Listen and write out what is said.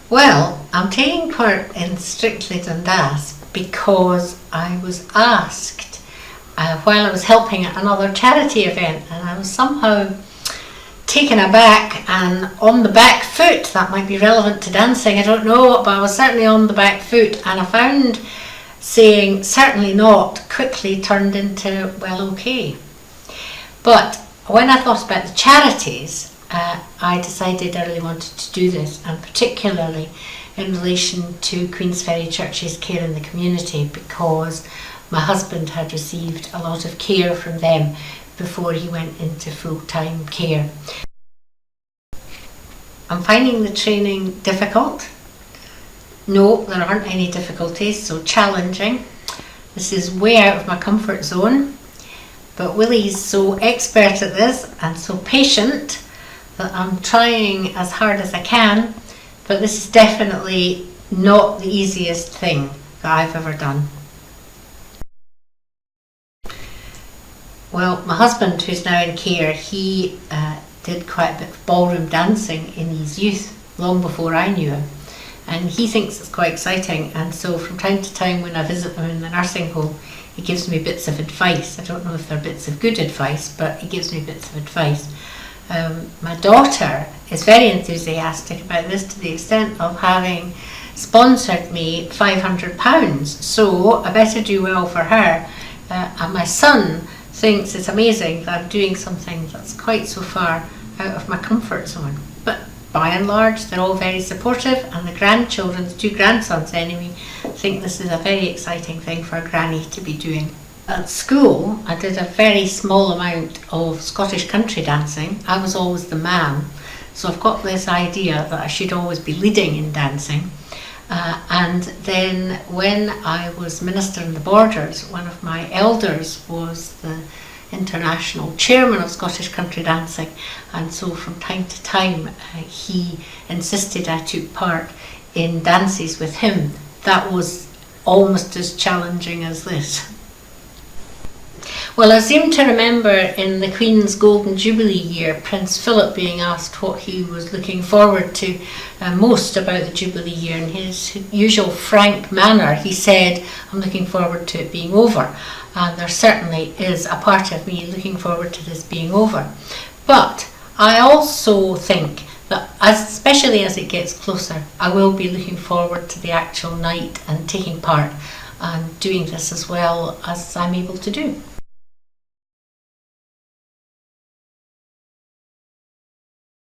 Well, I'm taking part in Strictly Dundas because I was asked while I was helping at another charity event, and I was somehow taken aback and on the back foot. That might be relevant to dancing, I don't know, but I was certainly on the back foot, and I found saying certainly not quickly turned into well, okay. But when I thought about the charities, I decided I really wanted to do this, and particularly in relation to Queensferry Church's care in the community, because my husband had received a lot of care from them before he went into full-time care. I'm finding the training difficult. No, there aren't any difficulties, so challenging. This is way out of my comfort zone, but Willie's so expert at this and so patient that I'm trying as hard as I can, but this is definitely not the easiest thing that I've ever done. Well, my husband, who's now in care, he did quite a bit of ballroom dancing in his youth, long before I knew him, and he thinks it's quite exciting, and so from time to time when I visit him in the nursing home, he gives me bits of advice. I don't know if they're bits of good advice, but he gives me bits of advice. My daughter is very enthusiastic about this, to the extent of having sponsored me £500, so I better do well for her. And my son thinks it's amazing that I'm doing something that's quite so far out of my comfort zone. But by and large, they're all very supportive, and the grandchildren, the two grandsons anyway, think this is a very exciting thing for a granny to be doing. At school, I did a very small amount of Scottish country dancing. I was always the man, so I've got this idea that I should always be leading in dancing. And then when I was Minister in the Borders, one of my elders was the international chairman of Scottish country dancing, and so from time to time he insisted I took part in dances with him. That was almost as challenging as this. Well, I seem to remember in the Queen's Golden Jubilee year, Prince Philip being asked what he was looking forward to most about the Jubilee year. In his usual frank manner, he said, "I'm looking forward to it being over." And there certainly is a part of me looking forward to this being over. But I also think that, especially as it gets closer, I will be looking forward to the actual night and taking part and doing this as well as I'm able to do.